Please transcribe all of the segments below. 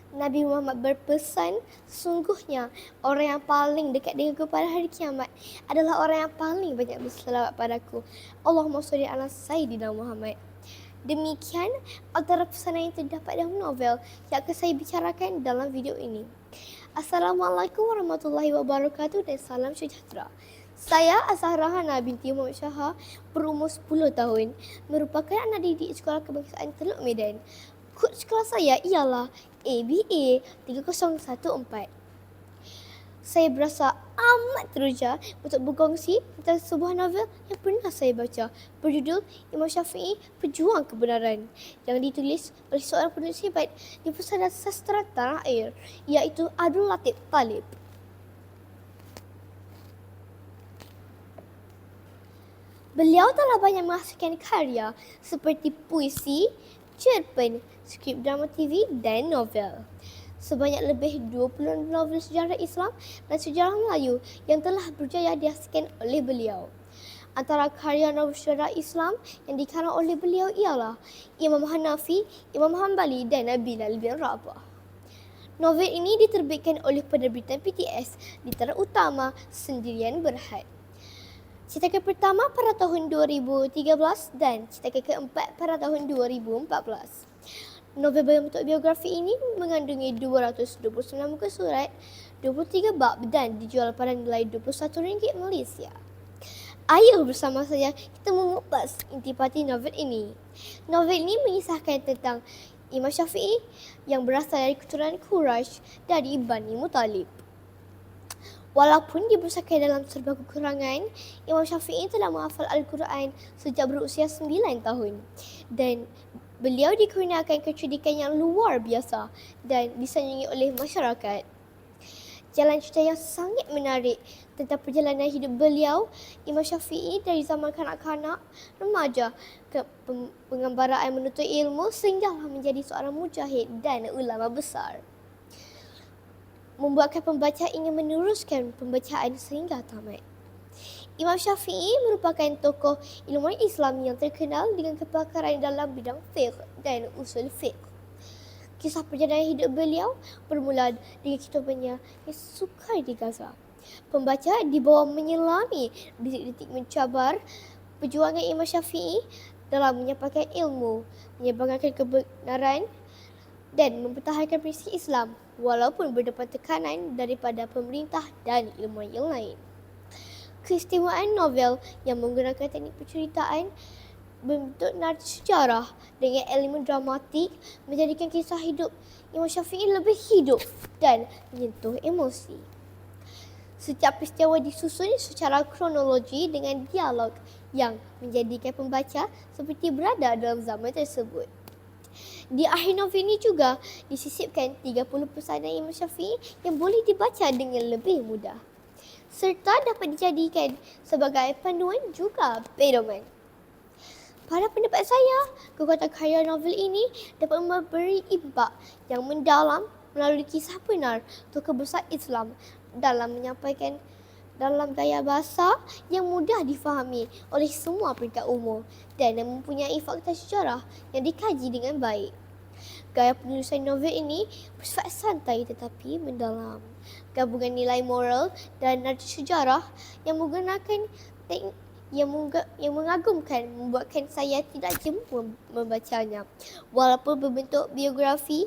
Nabi Muhammad berpesan, sesungguhnya orang yang paling dekat denganku pada hari kiamat adalah orang yang paling banyak berselawat padaku. Allahumma sholli ala Sayyidina Muhammad. Demikian antara pesanan yang terdapat dalam novel yang akan saya bicarakan dalam video ini. Assalamualaikum warahmatullahi wabarakatuh dan salam sejahtera. Saya Azhara Hana binti Muhammad Shahar, berumur 10 tahun, merupakan anak didik Sekolah Kebangsaan Teluk Medan. Kod sekolah saya ialah ABA 3014. Saya berasa amat teruja untuk berkongsi tentang sebuah novel yang pernah saya baca berjudul Imam Syafi'i Pejuang Kebenaran yang ditulis oleh seorang penulis hebat di Pusat Sastra Tanah Air, iaitu Abdul Latif Talib. Beliau telah banyak menghasilkan karya seperti puisi, cerpen, skrip drama TV dan novel. Sebanyak lebih 20 novel sejarah Islam dan sejarah Melayu yang telah berjaya dihasilkan oleh beliau. Antara karya novel sejarah Islam yang dikarang oleh beliau ialah Imam Hanafi, Imam Hanbali dan Bilal bin Rabah. Novel ini diterbitkan oleh penerbitan PTS Litera Utama Sendirian Berhad. Cetakan pertama pada tahun 2013 dan cetakan keempat pada tahun 2014. Novel berbentuk biografi ini mengandungi 229 muka surat, 23 bab dan dijual pada nilai RM21 Malaysia. Ayo bersama saya kita mengupas intipati novel ini. Novel ini mengisahkan tentang Imam Syafi'i yang berasal dari keturunan Quraisy dari Bani Muttalib. Walaupun dibesarkan dalam serba kekurangan, Imam Syafi'i telah menghafal Al-Quran sejak berusia 9 tahun dan beliau dikurniakan kecerdikan yang luar biasa dan disanjungi oleh masyarakat. Jalan cerita yang sangat menarik tentang perjalanan hidup beliau, Imam Syafi'i dari zaman kanak-kanak, remaja ke penggembaraan menuntut ilmu sehinggalah menjadi seorang mujahid dan ulama besar. Membuatkan pembaca ingin meneruskan pembacaan sehingga tamat. Imam Syafi'i merupakan tokoh ilmuwan Islam yang terkenal dengan kepakaran dalam bidang fiqh dan usul fiqh. Kisah perjalanan hidup beliau bermula dengan kitabannya yang sukar di Gaza. Pembaca dibawa menyelami detik-detik mencabar perjuangan Imam Syafi'i dalam menyampaikan ilmu, menyebarkan kebenaran dan mempertahankan prinsip Islam walaupun berdepan tekanan daripada pemerintah dan ilmuwan yang lain. Keistimewaan novel yang menggunakan teknik penceritaan bentuk narasi sejarah dengan elemen dramatik menjadikan kisah hidup Imam Syafi'i lebih hidup dan menyentuh emosi. Setiap peristiwa disusun secara kronologi dengan dialog yang menjadikan pembaca seperti berada dalam zaman tersebut. Di akhir novel ini juga disisipkan 30 pesanan Imam Syafi'i yang boleh dibaca dengan lebih mudah, serta dapat dijadikan sebagai panduan juga pedoman. Pada pendapat saya, kekuatan karya novel ini dapat memberi impak yang mendalam melalui kisah benar tokoh besar Islam dalam menyampaikan dalam gaya bahasa yang mudah difahami oleh semua peringkat umur dan yang mempunyai fakta sejarah yang dikaji dengan baik. Gaya penulisan novel ini bersifat santai tetapi mendalam. Gabungan nilai moral dan narasi sejarah yang menggunakan teknik yang mengagumkan membuatkan saya tidak jemu membacanya. Walaupun berbentuk biografi,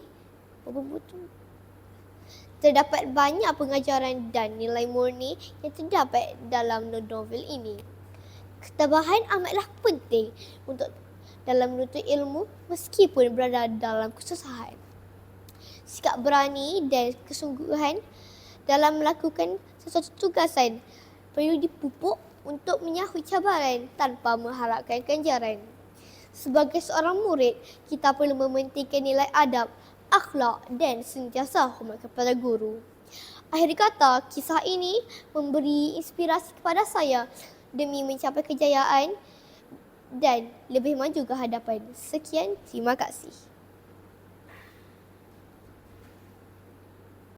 terdapat banyak pengajaran dan nilai murni yang terdapat dalam novel ini. Ketabahan amatlah penting untuk dalam menuntut ilmu meskipun berada dalam kesusahan. Sikap berani dan kesungguhan dalam melakukan sesuatu tugasan perlu dipupuk untuk menyahut cabaran tanpa mengharapkan ganjaran. Sebagai seorang murid, kita perlu mementingkan nilai adab, akhlak dan sentiasa hormat kepada guru. Akhir kata, kisah ini memberi inspirasi kepada saya demi mencapai kejayaan dan lebih maju ke hadapan. Sekian, terima kasih.